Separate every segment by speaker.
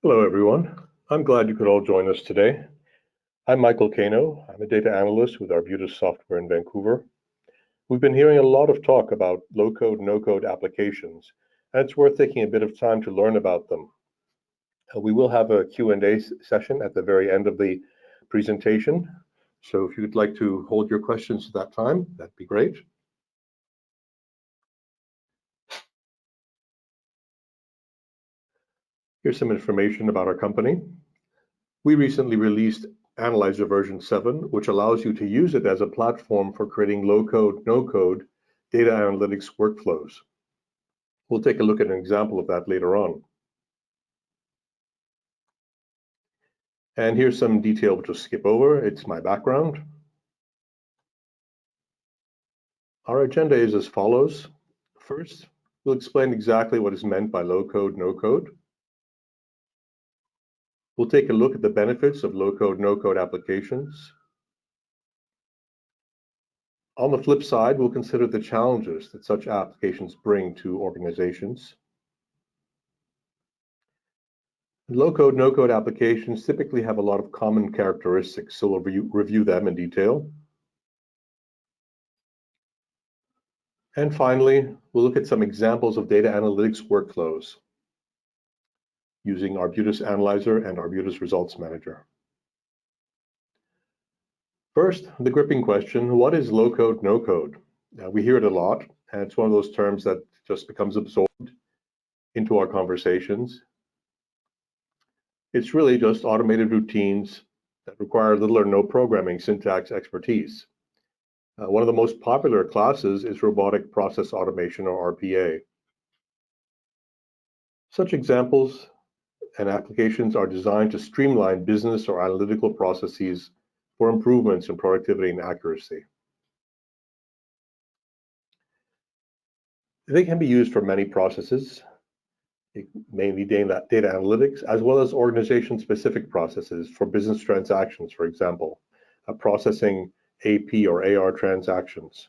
Speaker 1: Hello, everyone. I'm glad you could all join us today. I'm Michael Kano. I'm a data analyst with Arbutus Software in Vancouver. We've been hearing a lot of talk about low-code, no-code applications, and it's worth taking a bit of time to learn about them. We will have a Q&A session at the very end of the presentation, so if you'd like to hold your questions at that time, that'd be great. Here's some information about our company. We recently released Analyzer version 7, which allows you to use it as a platform for creating low-code, no-code data analytics workflows. We'll take a look at an example of that later on. And here's some detail we'll just skip over. It's my background. Our agenda is as follows. First, we'll explain exactly what is meant by low-code, no-code. We'll take a look at the benefits of low-code, no-code applications. On the flip side, we'll consider the challenges that such applications bring to organizations. Low-code, no-code applications typically have a lot of common characteristics, so we'll review them in detail. And finally, we'll look at some examples of data analytics workflows using Arbutus Analyzer and Arbutus Results Manager. First, the gripping question, what is low-code, no-code? We hear it a lot, and it's one of those terms that just becomes absorbed into our conversations. It's really just automated routines that require little or no programming syntax expertise. One of the most popular classes is robotic process automation, or RPA. Such examples and applications are designed to streamline business or analytical processes for improvements in productivity and accuracy. They can be used for many processes, mainly data analytics, as well as organization-specific processes for business transactions, for example, processing AP or AR transactions.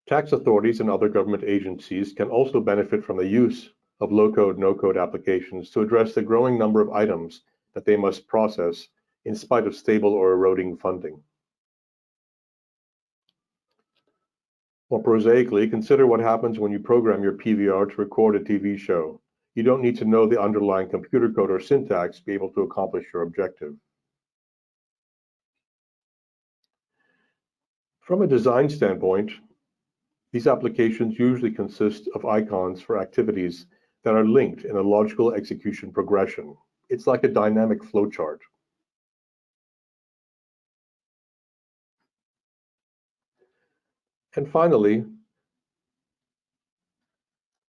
Speaker 1: Tax authorities and other government agencies can also benefit from the use of low-code, no-code applications to address the growing number of items that they must process in spite of stable or eroding funding. More prosaically, consider what happens when you program your PVR to record a TV show. You don't need to know the underlying computer code or syntax to be able to accomplish your objective. From a design standpoint, these applications usually consist of icons for activities that are linked in a logical execution progression. It's like a dynamic flowchart. And finally,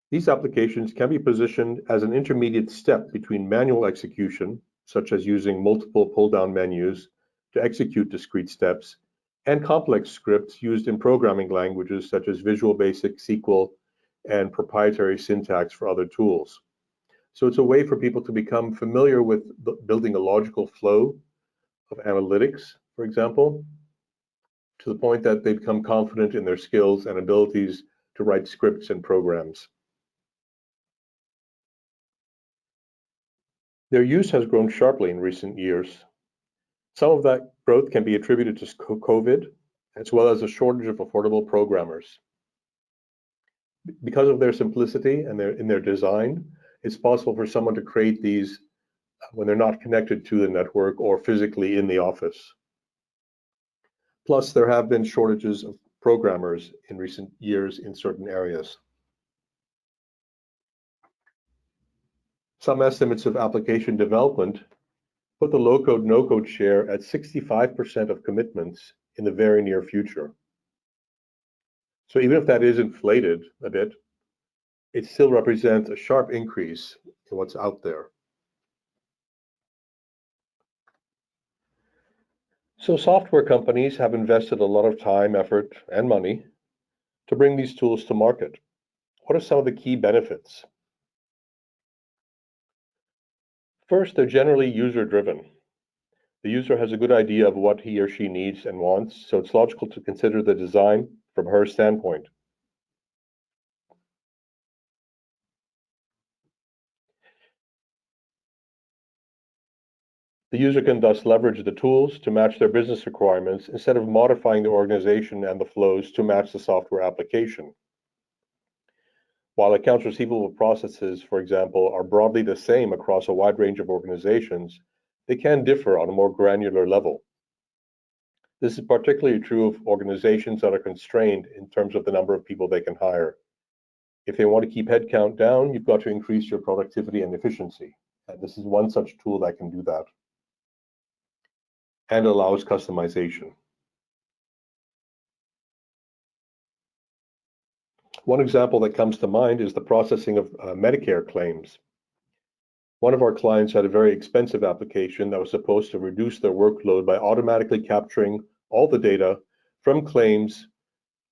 Speaker 1: these applications can be positioned as an intermediate step between manual execution, such as using multiple pull-down menus to execute discrete steps, and complex scripts used in programming languages such as Visual Basic, SQL, and proprietary syntax for other tools. So it's a way for people to become familiar with building a logical flow of analytics, for example, to the point that they become confident in their skills and abilities to write scripts and programs. Their use has grown sharply in recent years. Some of that growth can be attributed to COVID, as well as a shortage of affordable programmers. Because of their simplicity and in their design, it's possible for someone to create these when they're not connected to the network or physically in the office. Plus, there have been shortages of programmers in recent years in certain areas. Some estimates of application development put the low-code, no-code share at 65% of commitments in the very near future. So even if that is inflated a bit, it still represents a sharp increase in what's out there. So software companies have invested a lot of time, effort, and money to bring these tools to market. What are some of the key benefits? First, they're generally user-driven. The user has a good idea of what he or she needs and wants, so it's logical to consider the design from her standpoint. The user can thus leverage the tools to match their business requirements instead of modifying the organization and the flows to match the software application. While accounts receivable processes, for example, are broadly the same across a wide range of organizations, they can differ on a more granular level. This is particularly true of organizations that are constrained in terms of the number of people they can hire. If they want to keep headcount down, you've got to increase your productivity and efficiency. And this is one such tool that can do that and allows customization. One example that comes to mind is the processing of Medicare claims. One of our clients had a very expensive application that was supposed to reduce their workload by automatically capturing all the data from claims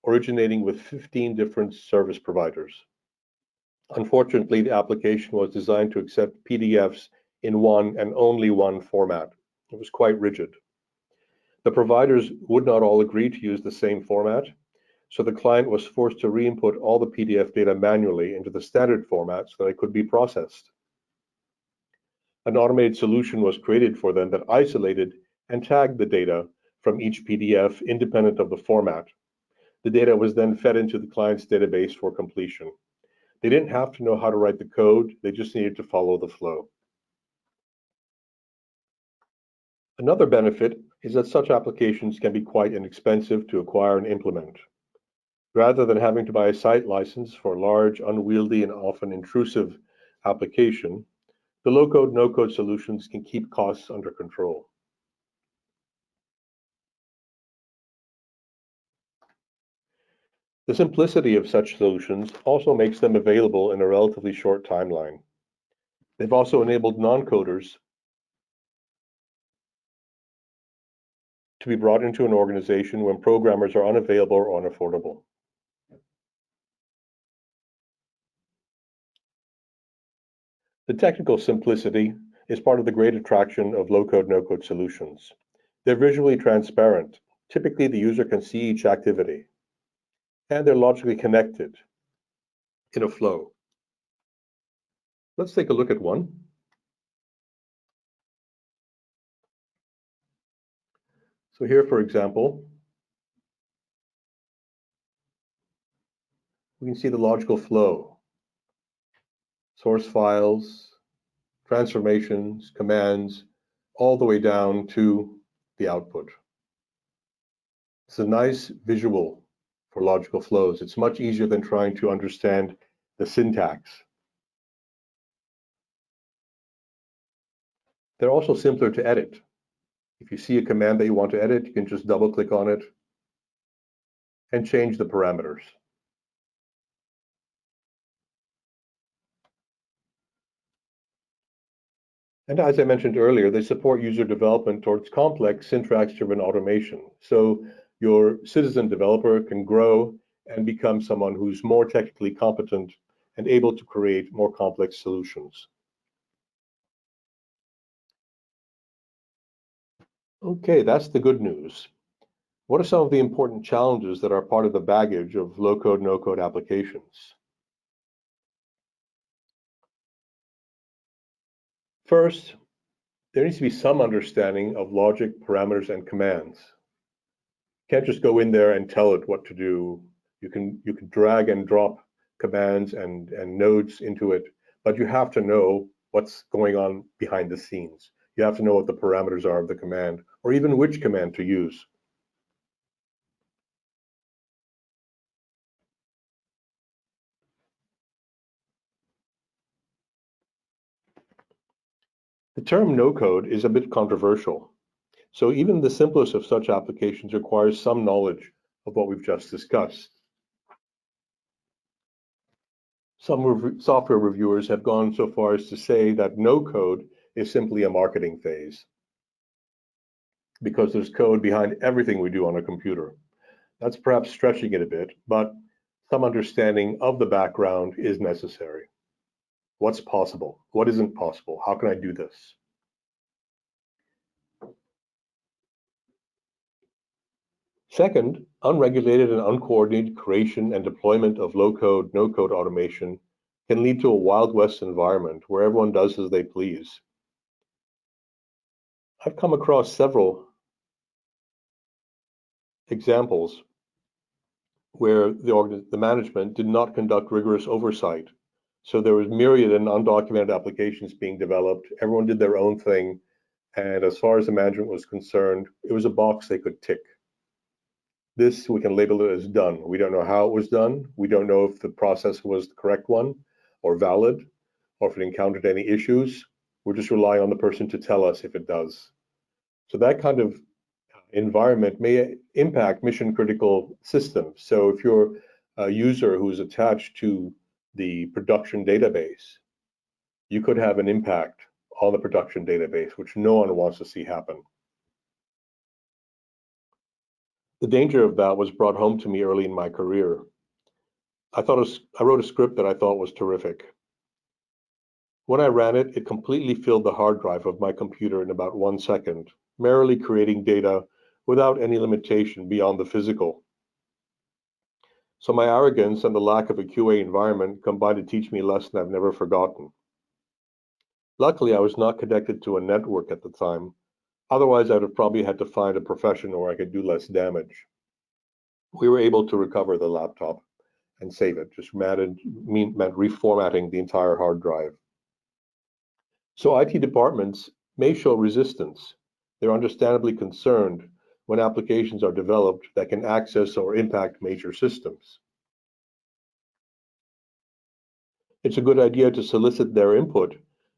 Speaker 1: originating with 15 different service providers. Unfortunately, the application was designed to accept PDFs in one and only one format. It was quite rigid. The providers would not all agree to use the same format, so the client was forced to re-input all the PDF data manually into the standard format so that it could be processed. An automated solution was created for them that isolated and tagged the data from each PDF independent of the format. The data was then fed into the client's database for completion. They didn't have to know how to write the code, they just needed to follow the flow. Another benefit is that such applications can be quite inexpensive to acquire and implement. Rather than having to buy a site license for a large, unwieldy, and often intrusive application, the low-code, no-code solutions can keep costs under control. The simplicity of such solutions also makes them available in a relatively short timeline. They've also enabled non-coders to be brought into an organization when programmers are unavailable or unaffordable. The technical simplicity is part of the great attraction of low-code, no-code solutions. They're visually transparent. Typically, the user can see each activity, and they're logically connected in a flow. Let's take a look at one. So here, for example, we can see the logical flow. Source files, transformations, commands, all the way down to the output. It's a nice visual for logical flows. It's much easier than trying to understand the syntax. They're also simpler to edit. If you see a command that you want to edit, you can just double-click on it and change the parameters. And as I mentioned earlier, they support user development towards complex syntax-driven automation. So your citizen developer can grow and become someone who's more technically competent and able to create more complex solutions. Okay, that's the good news. What are some of the important challenges that are part of the baggage of low-code, no-code applications? First, there needs to be some understanding of logic, parameters, and commands. You can't just go in there and tell it what to do. You can drag and drop commands and nodes into it, but you have to know what's going on behind the scenes. You have to know what the parameters are of the command, or even which command to use. The term no-code is a bit controversial. So even the simplest of such applications requires some knowledge of what we've just discussed. Some software reviewers have gone so far as to say that no-code is simply a marketing phase, because there's code behind everything we do on a computer. That's perhaps stretching it a bit, but some understanding of the background is necessary. What's possible? What isn't possible? How can I do this? Second, unregulated and uncoordinated creation and deployment of low-code, no-code automation can lead to a Wild West environment where everyone does as they please. I've come across several examples where the management did not conduct rigorous oversight. So there was myriad and undocumented applications being developed. Everyone did their own thing. And as far as the management was concerned, it was a box they could tick. This, we can label it as done. We don't know how it was done. We don't know if the process was the correct one or valid, or if it encountered any issues. We're just relying on the person to tell us if it does. So that kind of environment may impact mission critical systems. So if you're a user who is attached to the production database, you could have an impact on the production database, which no one wants to see happen. The danger of that was brought home to me early in my career. I wrote a script that I thought was terrific. When I ran it, it completely filled the hard drive of my computer in about 1 second, merrily creating data without any limitation beyond the physical. So my arrogance and the lack of a QA environment combined to teach me a lesson I've never forgotten. Luckily, I was not connected to a network at the time. Otherwise, I'd have probably had to find a professional where I could do less damage. We were able to recover the laptop and save it. Just meant reformatting the entire hard drive. So IT departments may show resistance. They're understandably concerned when applications are developed that can access or impact major systems. It's a good idea to solicit their input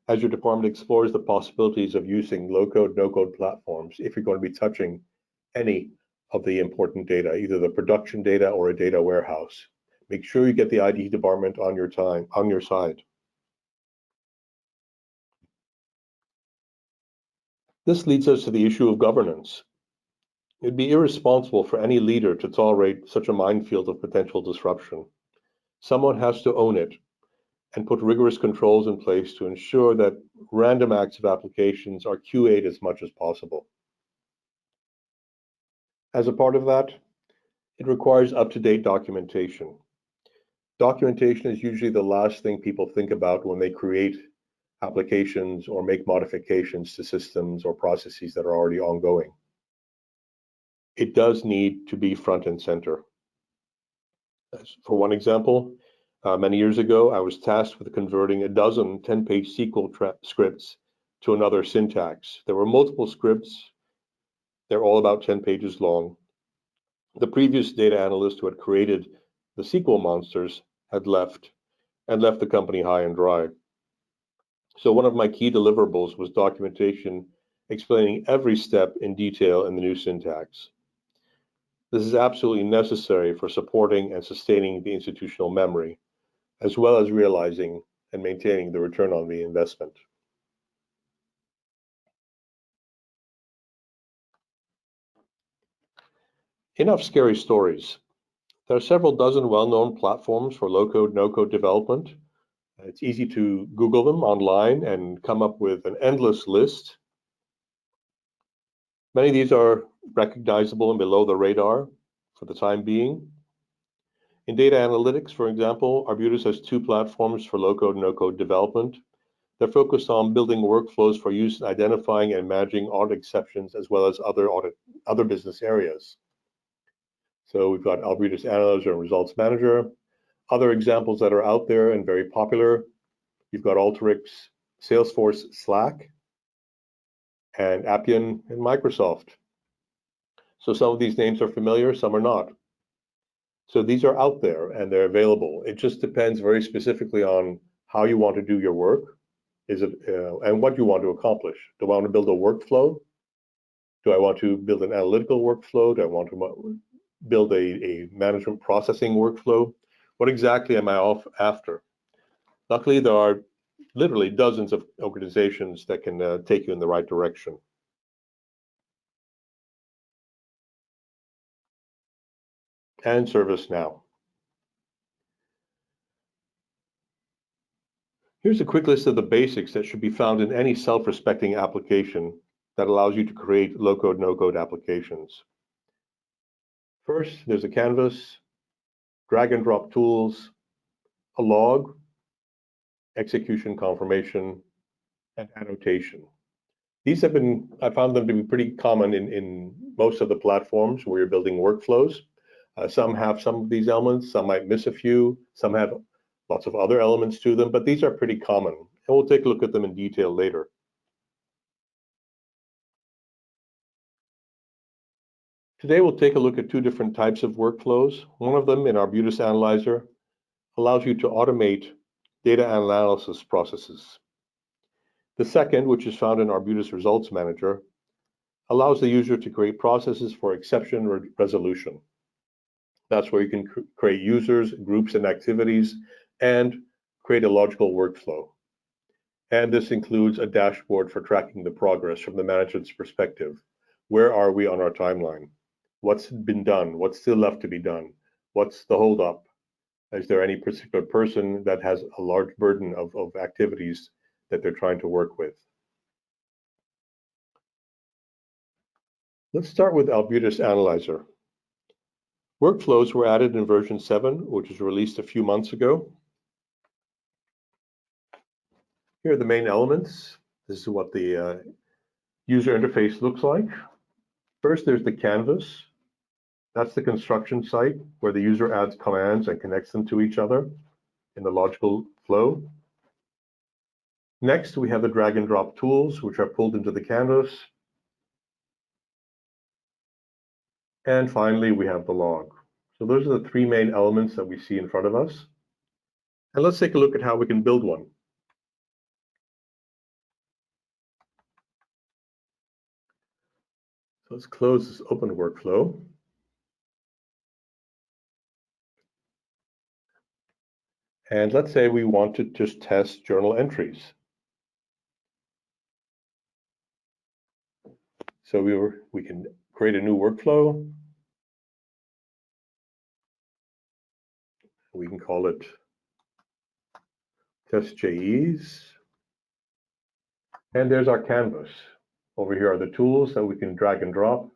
Speaker 1: as your department explores the possibilities of using low-code, no-code platforms if you're going to be touching any of the important data, either the production data or a data warehouse. Make sure you get the IT department on your side. This leads us to the issue of governance. It'd be irresponsible for any leader to tolerate such a minefield of potential disruption. Someone has to own it and put rigorous controls in place to ensure that random acts of applications are QA'd as much as possible. As a part of that, it requires up-to-date documentation. Documentation is usually the last thing people think about when they create applications or make modifications to systems or processes that are already ongoing. It does need to be front and center. For one example, many years ago, I was tasked with converting a dozen 10-page SQL scripts to another syntax. There were multiple scripts. They're all about 10 pages long. The previous data analyst who had created the SQL monsters had left the company high and dry. So one of my key deliverables was documentation explaining every step in detail in the new syntax. This is absolutely necessary for supporting and sustaining the institutional memory, as well as realizing and maintaining the return on the investment. Enough scary stories. There are several dozen well-known platforms for low-code, no-code development. It's easy to Google them online and come up with an endless list. Many of these are recognizable and below the radar for the time being. In data analytics, for example, Arbutus has 2 platforms for low-code, no-code development. They're focused on building workflows for use in identifying and managing audit exceptions as well as other business areas. So we've got Arbutus Analyzer and Results Manager. Other examples that are out there and very popular, you've got Alteryx, Salesforce, Slack, and Appian and Microsoft. So some of these names are familiar, some are not. So these are out there and they're available. It just depends very specifically on how you want to do your work, and what you want to accomplish. Do I want to build a workflow? Do I want to build an analytical workflow? Do I want to build a management processing workflow? What exactly am I after? Luckily, there are literally dozens of organizations that can take you in the right direction. And ServiceNow. Here's a quick list of the basics that should be found in any self-respecting application that allows you to create low-code, no-code applications. First, there's a canvas, drag and drop tools, a log, execution confirmation, and annotation. These have been, I found them to be pretty common in most of the platforms where you're building workflows. Some have some of these elements, some might miss a few, some have lots of other elements to them, but these are pretty common. And we'll take a look at them in detail later. Today, we'll take a look at two different types of workflows. One of them in Arbutus Analyzer allows you to automate data analysis processes. The second, which is found in Arbutus Results Manager, allows the user to create processes for exception resolution. That's where you can create users, groups, and activities, and create a logical workflow. And this includes a dashboard for tracking the progress from the management's perspective. Where are we on our timeline? What's been done? What's still left to be done? What's the holdup? Is there any particular person that has a large burden of activities that they're trying to work with? Let's start with Arbutus Analyzer. Workflows were added in version 7, which was released a few months ago. Here are the main elements. This is what the user interface looks like. First, there's the canvas. That's the construction site where the user adds commands and connects them to each other in the logical flow. Next, we have the drag and drop tools, which are pulled into the canvas. And finally, we have the log. So those are the three main elements that we see in front of us. And let's take a look at how we can build one. So let's close this open workflow. And let's say we want to just test journal entries. So we can create a new workflow. We can call it test JEs. And there's our canvas. Over here are the tools that we can drag and drop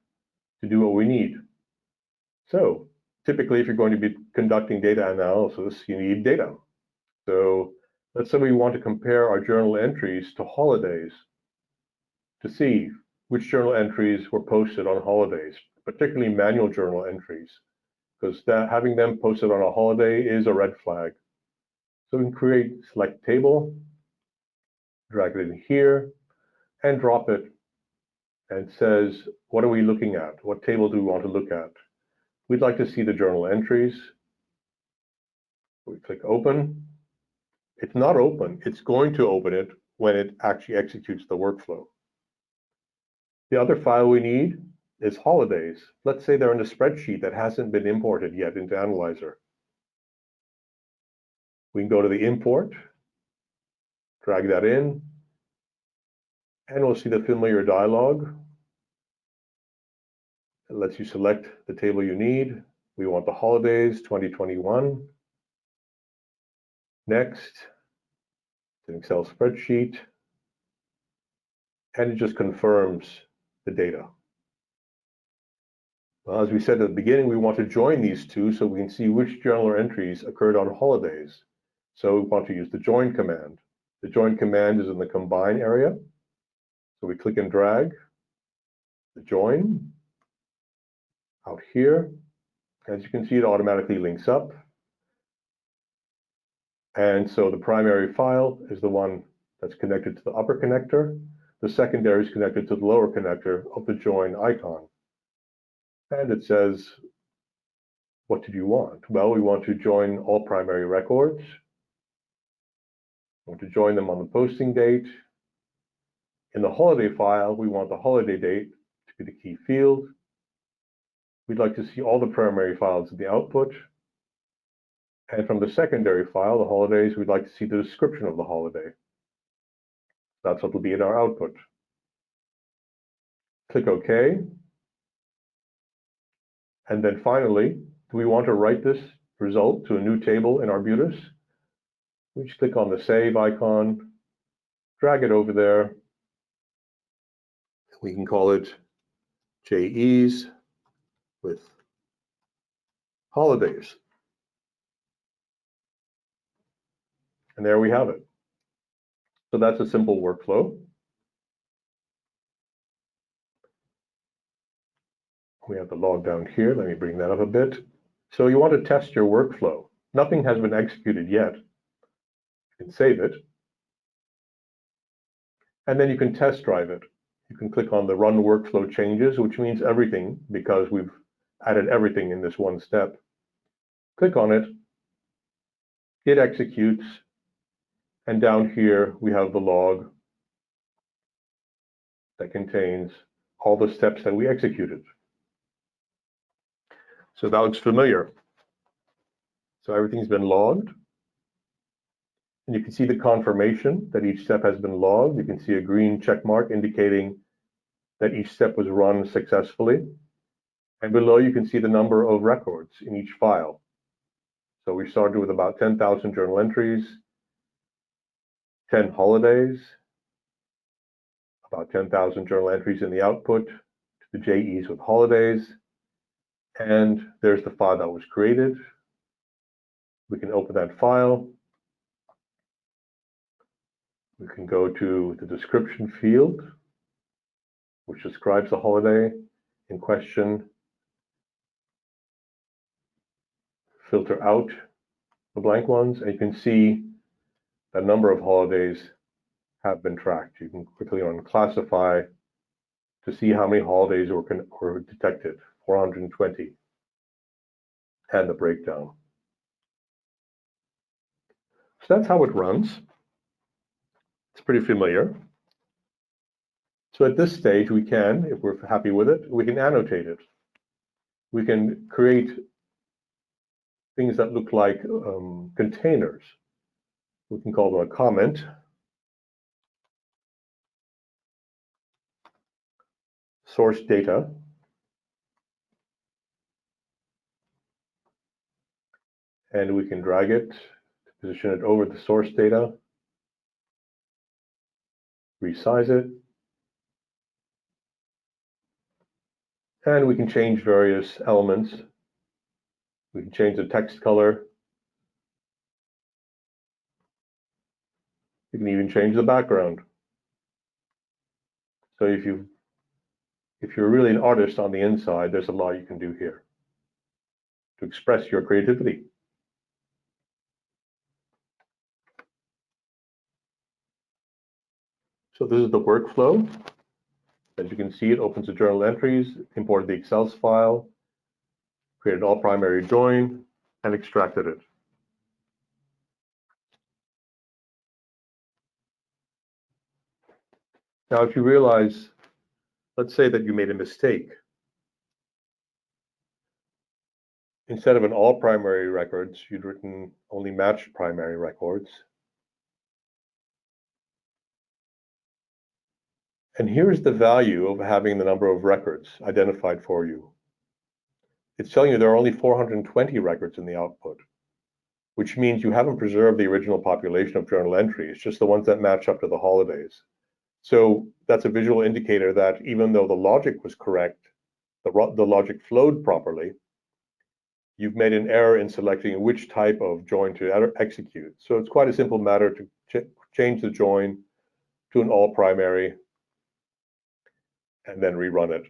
Speaker 1: to do what we need. So typically, if you're going to be conducting data analysis, you need data. So let's say we want to compare our journal entries to holidays to see which journal entries were posted on holidays, particularly manual journal entries, because having them posted on a holiday is a red flag. So we can select table, drag it in here, and drop it. And it says, what are we looking at? What table do we want to look at? We'd like to see the journal entries. We click open. It's not open. It's going to open it when it actually executes the workflow. The other file we need is holidays. Let's say they're in a spreadsheet that hasn't been imported yet into Analyzer. We can go to the import, drag that in, and we'll see the familiar dialog. It lets you select the table you need. We want the holidays 2021. Next, it's an Excel spreadsheet, and it just confirms the data. Well, as we said at the beginning, we want to join these two so we can see which journal entries occurred on holidays. So we want to use the join command. The join command is in the combine area. So we click and drag the join out here. As you can see, it automatically links up. And so the primary file is the one that's connected to the upper connector. The secondary is connected to the lower connector of the join icon. And it says, what did you want? Well, we want to join all primary records. We want to join them on the posting date. In the holiday file, we want the holiday date to be the key field. We'd like to see all the primary files in the output. And from the secondary file, the holidays, we'd like to see the description of the holiday. That's what will be in our output. Click OK. And then finally, do we want to write this result to a new table in Arbutus? We just click on the save icon, drag it over there. We can call it JEs with holidays. And there we have it. So that's a simple workflow. We have the log down here. Let me bring that up a bit. So you want to test your workflow. Nothing has been executed yet. You can save it. And then you can test drive it. You can click on the Run Workflow Changes, which means everything, because we've added everything in this one step. Click on it. It executes. And down here, we have the log that contains all the steps that we executed. So that looks familiar. So everything's been logged. And you can see the confirmation that each step has been logged. You can see a green check mark indicating that each step was run successfully. And below you can see the number of records in each file. So we started with about 10,000 journal entries, 10 holidays, about 10,000 journal entries in the output, to the JEs with holidays. And there's the file that was created. We can open that file. We can go to the description field, which describes the holiday in question. Filter out the blank ones, and you can see the number of holidays have been tracked. You can quickly run classify to see how many holidays were detected, 420, and the breakdown. So that's how it runs. It's pretty familiar. So at this stage, we can, if we're happy with it, we can annotate it. We can create things that look like containers. We can call them a comment. Source data. And we can drag it, position it over the source data, resize it, and we can change various elements. We can change the text color. You can even change the background. So if you're really an artist on the inside, there's a lot you can do here to express your creativity. So this is the workflow. As you can see, it opens the journal entries, imported the Excel file, created all primary join, and extracted it. Now, if you realize, let's say that you made a mistake. Instead of an all primary records, you'd written only matched primary records. And here's the value of having the number of records identified for you. It's telling you there are only 420 records in the output, which means you haven't preserved the original population of journal entries, just the ones that match up to the holidays. So that's a visual indicator that even though the logic was correct, the logic flowed properly, you've made an error in selecting which type of join to execute. So it's quite a simple matter to change the join to an all primary and then rerun it.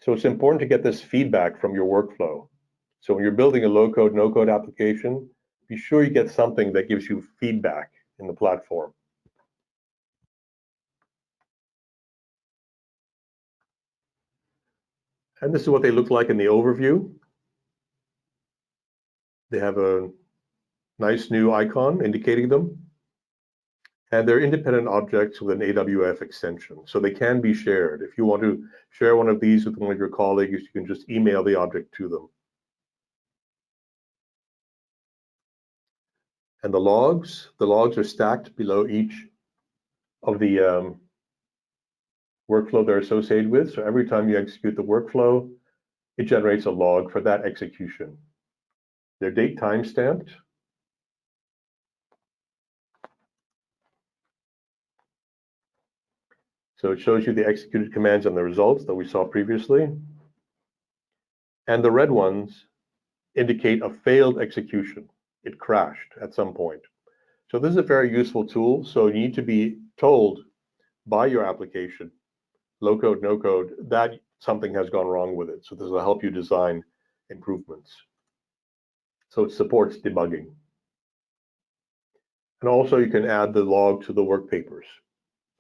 Speaker 1: So it's important to get this feedback from your workflow. So when you're building a low-code, no-code application, be sure you get something that gives you feedback in the platform. And this is what they look like in the overview. They have a nice new icon indicating them. And they're independent objects with an AWF extension, so they can be shared. If you want to share one of these with one of your colleagues, you can just email the object to them. And the logs are stacked below each of the workflow they're associated with. So every time you execute the workflow, it generates a log for that execution. They're date time stamped. So it shows you the executed commands and the results that we saw previously. And the red ones indicate a failed execution. It crashed at some point. So this is a very useful tool. So you need to be told by your application, low code, no code, that something has gone wrong with it. So this will help you design improvements. So it supports debugging. And also you can add the log to the work papers.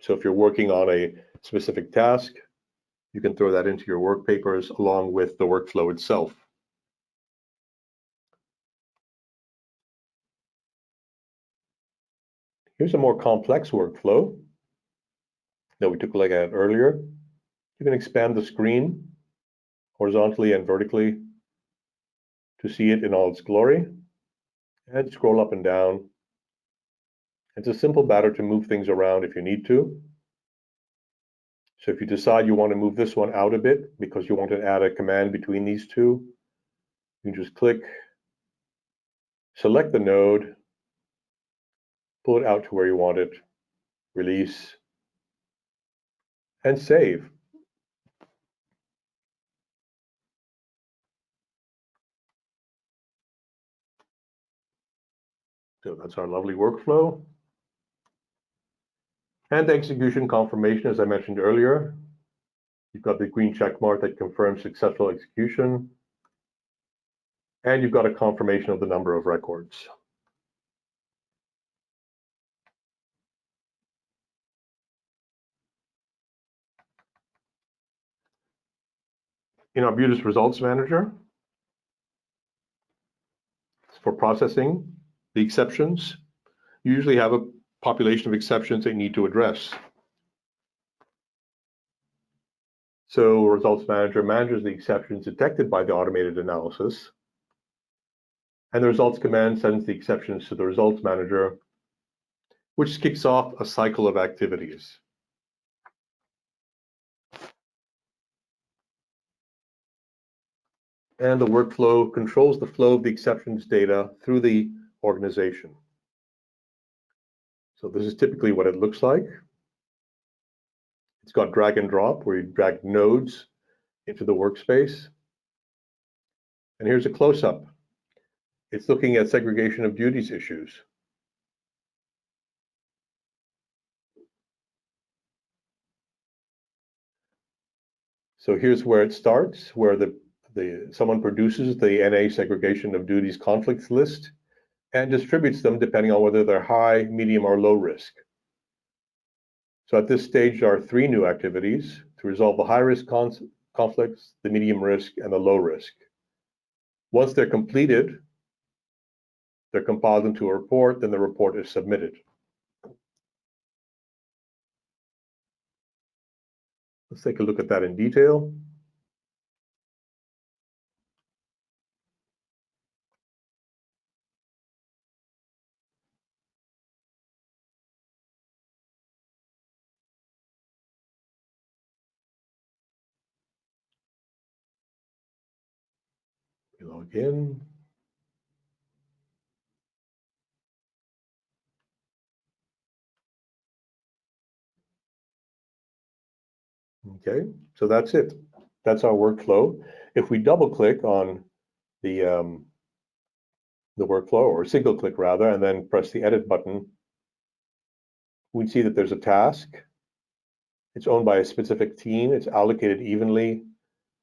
Speaker 1: So if you're working on a specific task, you can throw that into your work papers along with the workflow itself. Here's a more complex workflow that we took a look at earlier. You can expand the screen horizontally and vertically to see it in all its glory, and scroll up and down. It's a simple matter to move things around if you need to. So if you decide you want to move this one out a bit because you want to add a command between these two, you can just click, select the node, pull it out to where you want it, release, and save. So that's our lovely workflow. And the execution confirmation, as I mentioned earlier. You've got the green check mark that confirms successful execution. And you've got a confirmation of the number of records. In Arbutus Results Manager, for processing the exceptions, you usually have a population of exceptions that you need to address. So Results Manager manages the exceptions detected by the automated analysis, and the results command sends the exceptions to the Results Manager, which kicks off a cycle of activities. And the workflow controls the flow of the exceptions data through the organization. So this is typically what it looks like. It's got drag and drop, where you drag nodes into the workspace. And here's a close-up. It's looking at segregation of duties issues. So here's where it starts, where someone produces the NA segregation of duties conflicts list and distributes them depending on whether they're high, medium, or low risk. So at this stage, there are 3 new activities to resolve the high-risk conflicts, the medium risk, and the low risk. Once they're completed, they're compiled into a report, then the report is submitted. Let's take a look at that in detail. We log in. Okay, so that's it. That's our workflow. If we double click on the workflow, or single click rather, and then press the edit button, we see that there's a task. It's owned by a specific team. It's allocated evenly,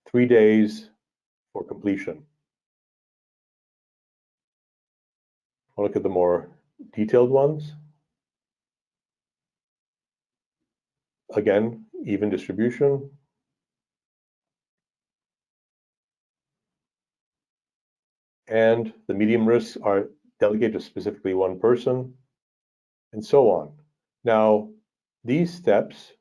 Speaker 1: 3 days for completion. I'll look at the more detailed ones. Again, even distribution. And the medium risks are delegated to specifically one person, and so on. Now, these steps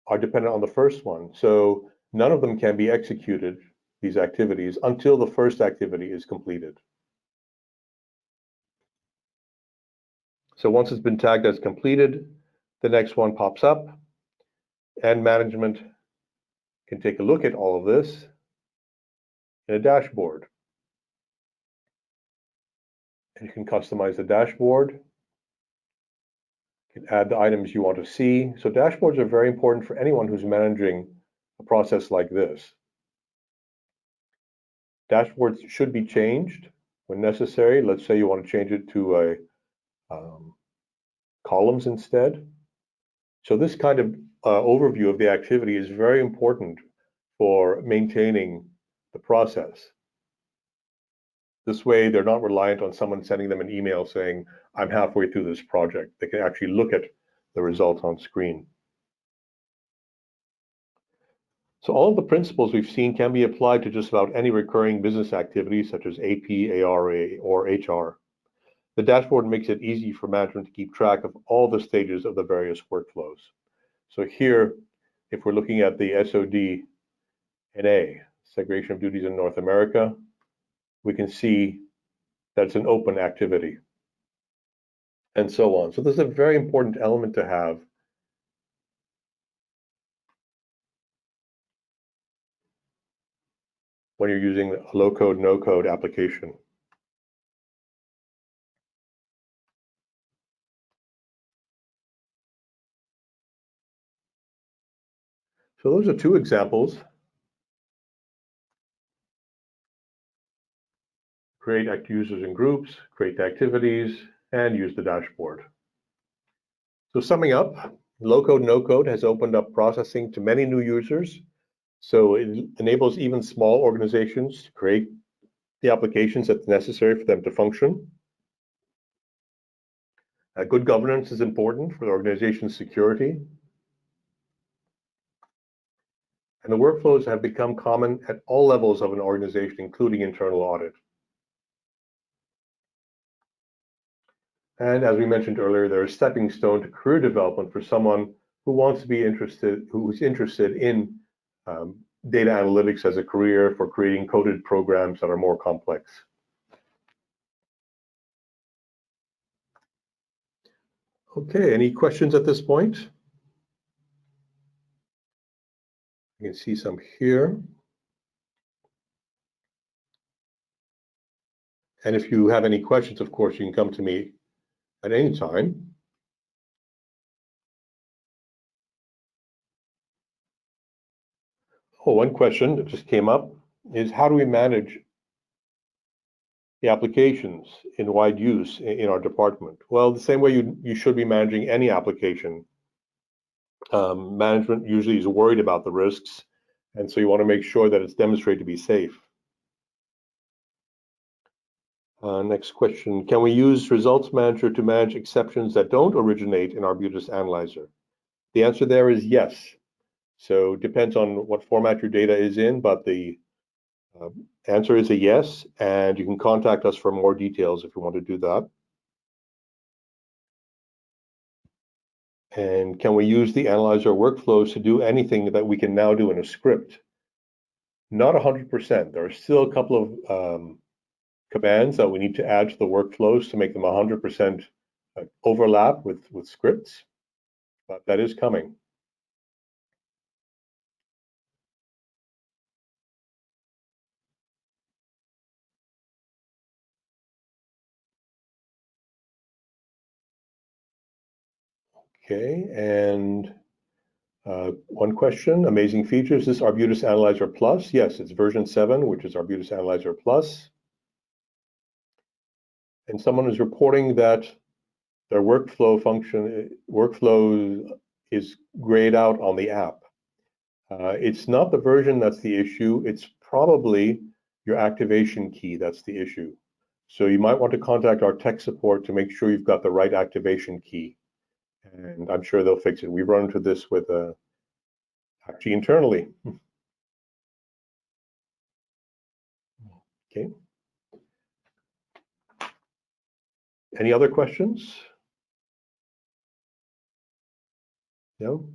Speaker 1: are dependent on the first one. So none of them can be executed, these activities, until the first activity is completed. So once it's been tagged as completed, the next one pops up, and management can take a look at all of this in a dashboard. And you can customize the dashboard. You can add the items you want to see. So dashboards are very important for anyone who's managing a process like this. Dashboards should be changed when necessary. Let's say you want to change it to a columns instead. So this kind of overview of the activity is very important for maintaining the process. This way, they're not reliant on someone sending them an email saying, I'm halfway through this project. They can actually look at the results on screen. So all of the principles we've seen can be applied to just about any recurring business activity, such as AP, AR, or HR. The dashboard makes it easy for management to keep track of all the stages of the various workflows. So here, if we're looking at the SOD-NA, segregation of duties in North America, we can see that it's an open activity, and so on. So this is a very important element to have when you're using a low-code, no-code application. So those are two examples. Create users and groups, create the activities, and use the dashboard. So summing up, low-code, no-code has opened up processing to many new users. So it enables even small organizations to create the applications that's necessary for them to function. Good governance is important for the organization's security. And the workflows have become common at all levels of an organization, including internal audit. And as we mentioned earlier, they're a stepping stone to career development for someone who wants to be interested, who's interested in data analytics as a career for creating coded programs that are more complex. Okay, any questions at this point? You can see some here. And if you have any questions, of course, you can come to me at any time. Oh, one question that just came up is how do we manage the applications in wide use in our department? Well, the same way you should be managing any application. Management usually is worried about the risks, and so you want to make sure that it's demonstrated to be safe. Next question, can we use Results Manager to manage exceptions that don't originate in Arbutus Analyzer? The answer there is yes. So it depends on what format your data is in, but the answer is a yes, and you can contact us for more details if you want to do that. And can we use the analyzer workflows to do anything that we can now do in a script? Not 100%. There are still a couple of commands that we need to add to the workflows to make them 100% overlap with scripts, but that is coming. Okay, and one question, amazing features, this Arbutus Analyzer Plus? Yes, it's version 7, which is Arbutus Analyzer Plus. And someone is reporting that their workflow is grayed out on the app. It's not the version that's the issue, it's probably your activation key that's the issue. So you might want to contact our tech support to make sure you've got the right activation key. And I'm sure they'll fix it. We've run into this with actually internally. Okay. Any other questions? No?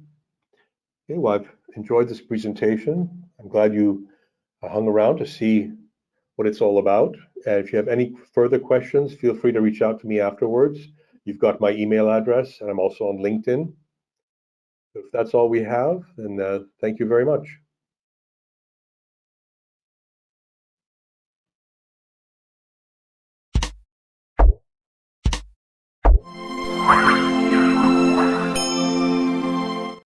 Speaker 1: Okay, well, I've enjoyed this presentation. I'm glad you hung around to see what it's all about. And if you have any further questions, feel free to reach out to me afterwards. You've got my email address, and I'm also on LinkedIn. If that's all we have, then thank you very much.